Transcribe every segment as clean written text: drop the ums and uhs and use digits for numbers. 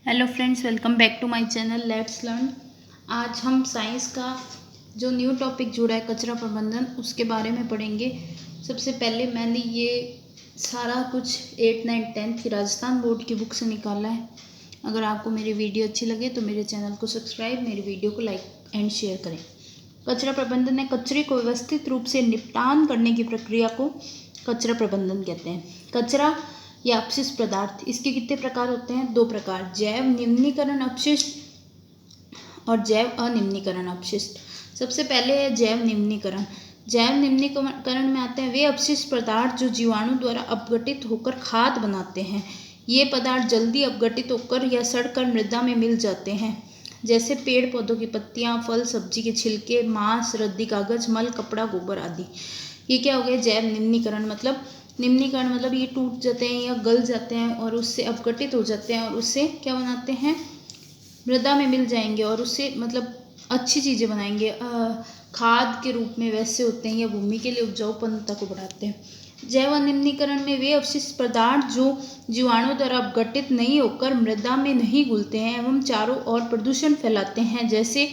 Hello friends, welcome back to my channel let's learn. आज हम science का जो न्यू टॉपिक जुड़ा है कचरा प्रबंधन, उसके बारे में पढ़ेंगे। सबसे पहले मैंने ये सारा कुछ 8, 9, 10 की राजस्थान बोर्ड की बुक से निकाला है। अगर आपको मेरी वीडियो अच्छी लगे तो मेरे चैनल को सब्सक्राइब, मेरी वीडियो को लाइक एंड शेयर करें। कचरा प्रबंधन है कचरे को व्यवस्थित रूप से निपटान करने की प्रक्रिया को कचरा प्रबंधन कहते हैं। कचरा या अपशिष्ट पदार्थ, इसके कितने प्रकार होते हैं? 2 प्रकार, जैव निम्नीकरण अपशिष्ट और जैव अनिम्नीकरण अपशिष्ट। सबसे पहले है जैव निम्नीकरण। जैव निम्नीकरण में आते हैं वे अपशिष्ट पदार्थ जो जीवाणु द्वारा अपघटित होकर खाद बनाते हैं। ये पदार्थ जल्दी अपघटित होकर या सड़कर मृदा में मिल जाते हैं, जैसे पेड़ पौधों की पत्तियां, फल सब्जी के छिलके, मांस, रद्दी कागज, मल, कपड़ा, गोबर आदि। ये क्या हो गया? जैव निम्नीकरण मतलब ये टूट जाते हैं या गल जाते हैं और उससे अपघटित हो जाते हैं और उससे क्या बनाते हैं? मृदा में मिल जाएंगे और उससे मतलब अच्छी चीज़ें बनाएंगे, खाद के रूप में वैसे होते हैं या भूमि के लिए उपजाऊपनता को बढ़ाते हैं। जैव अनिम्नीकरण में वे अपशिष्ट पदार्थ जो जीवाणु द्वारा अपघटित नहीं होकर मृदा में नहीं घुलते हैं एवं चारों ओर प्रदूषण फैलाते हैं, जैसे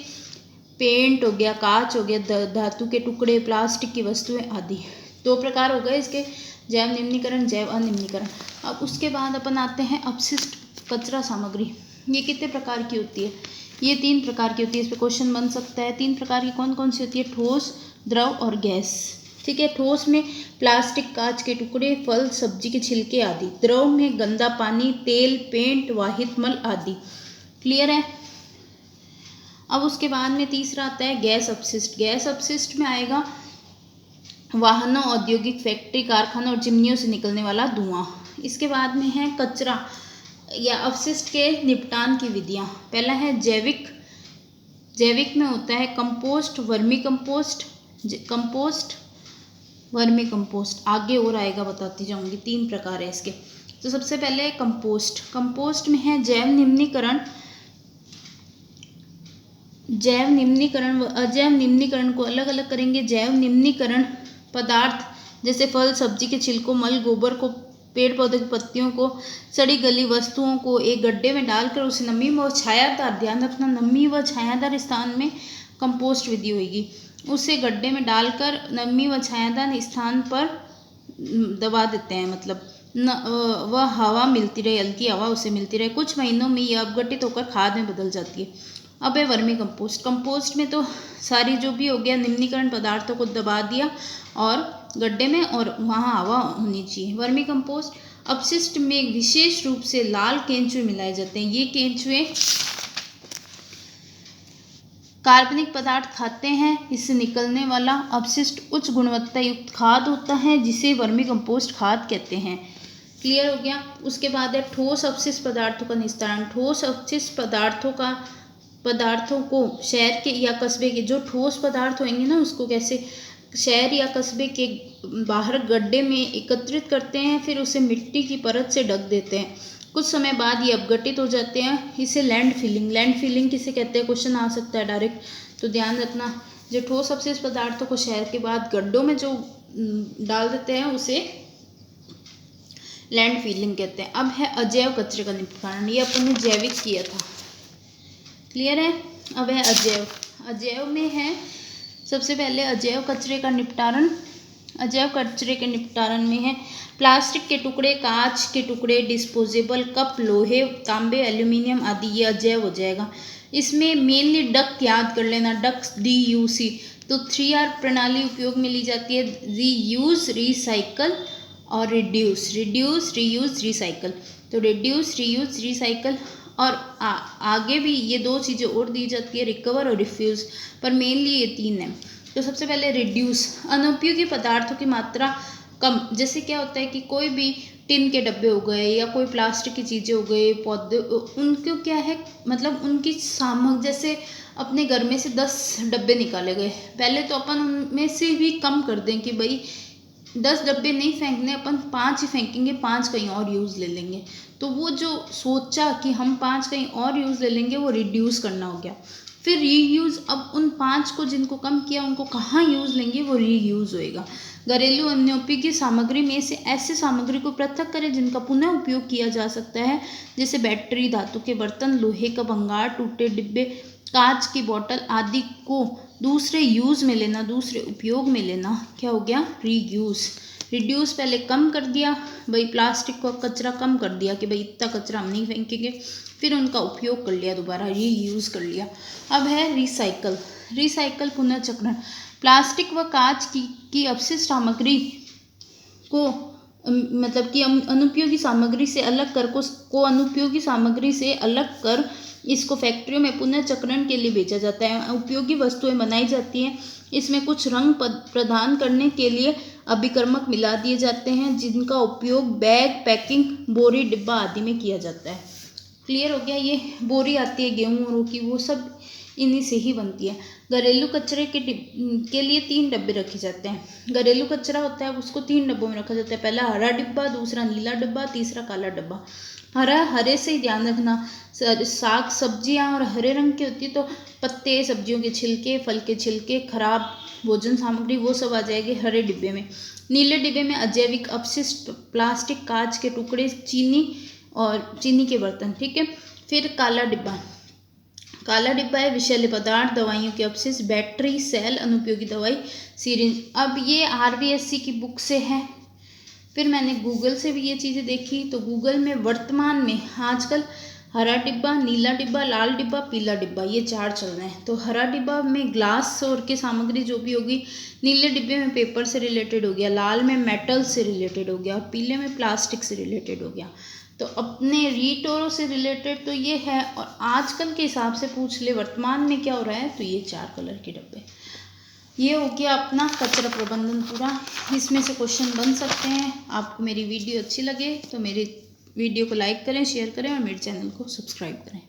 पेंट हो गया, कांच हो गया, धातु के टुकड़े, प्लास्टिक की वस्तुएं आदि। 2 प्रकार हो गए इसके, जैव निम्नीकरण, जैव अनिम्नीकरण। अब उसके बाद अपन आते हैं अपशिष्ट कचरा सामग्री। ये कितने प्रकार की होती है? ये 3 प्रकार की होती है। इस पर क्वेश्चन बन सकता है। 3 प्रकार की कौन कौन सी होती है? ठोस, द्रव और गैस। ठीक है। ठोस में प्लास्टिक, कांच के टुकड़े, फल सब्जी के छिलके आदि। द्रव में गंदा पानी, तेल, पेंट, वाहित मल आदि। क्लियर है? अब उसके बाद में तीसरा आता है गैस अपशिष्ट। गैस अपशिष्ट में आएगा वाहनों, औद्योगिक फैक्ट्री, कारखानों और चिमनियों से निकलने वाला धुआं। इसके बाद में है कचरा या अपशिष्ट के निपटान की विधियां। पहला है जैविक। जैविक में होता है compost, vermi compost, vermi compost. आगे और आएगा, बताती जाऊंगी। 3 प्रकार है इसके। तो सबसे पहले कंपोस्ट। कंपोस्ट में है जैव निम्नीकरण, जैव निम्नीकरण व अजैव निम्नीकरण को अलग अलग करेंगे। जैव निम्नीकरण पदार्थ जैसे फल सब्जी के छिलकों, मल, गोबर को, पेड़ पौधे की पत्तियों को, सड़ी गली वस्तुओं को एक गड्ढे में डालकर उसे नमी व छायादार, ध्यान रखना, नमी व छायादार स्थान में कंपोस्ट विधि होगी। उसे गड्ढे में डालकर नमी व छायादार स्थान पर दबा देते हैं, मतलब वह हवा मिलती रहे, हल्की हवा उसे मिलती रहे। कुछ महीनों में यह अपघटित होकर खाद में बदल जाती है। अब है वर्मी कंपोस्ट। कंपोस्ट में तो सारी जो भी हो गया निम्नीकरण पदार्थों को दबा दिया और गड्ढे में, और वहाँ हवा होनी चाहिए। वर्मी कंपोस्ट अपशिष्ट में विशेष रूप से लाल केंचुए मिलाए जाते हैं। ये केंचुए कार्बनिक पदार्थ खाते हैं। इससे निकलने वाला अपशिष्ट उच्च गुणवत्ता युक्त खाद होता है, जिसे वर्मी कंपोस्ट खाद कहते हैं। क्लियर हो गया? उसके बाद है ठोस अपशिष्ट पदार्थों का निस्तारण। ठोस अपशिष्ट पदार्थों को शहर के या कस्बे के जो ठोस पदार्थ होंगे ना, उसको कैसे शहर या कस्बे के बाहर गड्ढे में एकत्रित करते हैं, फिर उसे मिट्टी की परत से ढक देते हैं। कुछ समय बाद ये अपघटित हो जाते हैं। इसे लैंड फिलिंग किसे कहते हैं? क्वेश्चन आ सकता है डायरेक्ट, तो ध्यान रखना। जो ठोस अपशिष्ट पदार्थों को शहर के बाद गड्ढों में जो डाल देते हैं, उसे लैंड फिलिंग कहते हैं। अब है अजैव कचरे का निपटान। ये अपन ने जैविक किया था। क्लियर है? अब है अजैव। अजैव में है सबसे पहले अजैव कचरे का निपटारण। अजैव कचरे के निपटारण में है प्लास्टिक के टुकड़े, कांच के टुकड़े, डिस्पोजेबल कप, लोहे, तांबे, एल्यूमिनियम आदि। ये अजैव हो जाएगा। इसमें मेनली डक्ट याद कर लेना, डक्ट DUC। तो 3R प्रणाली उपयोग में ली जाती है, रीयूज, रिसाइकल और रिड्यूस। Reuse, recycle. तो रिड्यूस, रीयूज, रिसाइकल। और आगे भी ये 2 चीज़ें और दी जाती है, रिकवर और रिफ्यूज़, पर मेनली ये 3 है। तो सबसे पहले रिड्यूस, अनुपयोगी पदार्थों की मात्रा कम। जैसे क्या होता है कि कोई भी टिन के डब्बे हो गए या कोई प्लास्टिक की चीज़ें हो गई, पौधे, उनको क्या है, मतलब उनकी सामग्री, जैसे अपने घर में से 10 डब्बे निकाले गए, पहले तो अपन उनमें से भी कम कर दें कि भाई 10 डब्बे नहीं फेंकने, अपन 5 ही फेंकेंगे, 5 कहीं और यूज़ ले लेंगे। तो वो जो सोचा कि हम 5 कहीं और यूज़ ले लेंगे, वो रिड्यूस करना हो गया। फिर रीयूज़, अब उन 5 को जिनको कम किया उनको कहाँ यूज़ लेंगे, वो रीयूज़ होएगा। घरेलू अनुपयोगी सामग्री में से ऐसे सामग्री को पृथक करें जिनका पुनः उपयोग किया जा सकता है, जैसे बैटरी, धातु के बर्तन, लोहे का भंगार, टूटे डिब्बे, कांच की बोतल आदि को दूसरे यूज़ में लेना, दूसरे उपयोग में लेना, क्या हो गया, रीयूज़। रिड्यूस पहले कम कर दिया भाई, प्लास्टिक का कचरा कम कर दिया कि भाई इतना कचरा हम नहीं फेंकेंगे, फिर उनका उपयोग कर लिया, दोबारा रीयूज़ कर लिया। अब है रिसाइकल। रिसाइकल पुनर्चक्रण, प्लास्टिक व कांच की अपशिष्ट सामग्री को मतलब कि अनुपयोगी सामग्री से अलग कर अनुपयोगी सामग्री से अलग कर इसको फैक्ट्रियों में पुनर्चक्रण के लिए बेचा जाता है। उपयोगी वस्तुएं बनाई जाती हैं, इसमें कुछ रंग प्रदान करने के लिए अभिकर्मक मिला दिए जाते हैं, जिनका उपयोग बैग, पैकिंग, बोरी, डिब्बा आदि में किया जाता है। क्लियर हो गया। ये बोरी आती है गेहूँ की, वो सब इन्हीं से ही बनती है। घरेलू कचरे के लिए 3 डब्बे रखे जाते हैं। घरेलू कचरा होता है उसको 3 डब्बों में रखा जाता है, पहला हरा डिब्बा, दूसरा नीला डिब्बा, तीसरा काला डिब्बा। हरा, हरे से ही ध्यान रखना, साग सब्जियां और हरे रंग की होती है तो पत्ते, सब्जियों के छिलके, फल के छिलके, खराब भोजन सामग्री वो सब आ जाएगी हरे डिब्बे में। नीले डिब्बे में अजैविक अपशिष्ट, प्लास्टिक, कांच के टुकड़े, चीनी के बर्तन, ठीक है। फिर काला डिब्बा, काला डिब्बा है विषैले पदार्थ, दवाइयों के अपशिष्ट, बैटरी, सेल, अनुपयोगी दवाई, सिरिंज। अब ये RBSC की बुक से है, फिर मैंने गूगल से भी ये चीज़ें देखी, तो गूगल में वर्तमान में आजकल हरा डिब्बा, नीला डिब्बा, लाल डिब्बा, पीला डिब्बा, ये 4 चल रहे हैं। तो हरा डिब्बा में ग्लास और के सामग्री जो भी होगी, नीले डिब्बे में पेपर से रिलेटेड हो गया, लाल में मेटल से रिलेटेड हो गया और पीले में प्लास्टिक से रिलेटेड हो गया। तो अपने रीटोरो से रिलेटेड तो ये है, और आजकल के हिसाब से पूछ ले वर्तमान में क्या हो रहा है, तो ये 4 कलर के डब्बे। ये हो गया अपना कचरा प्रबंधन पूरा। इसमें से क्वेश्चन बन सकते हैं। आपको मेरी वीडियो अच्छी लगे तो मेरे वीडियो को लाइक करें, शेयर करें और मेरे चैनल को सब्सक्राइब करें।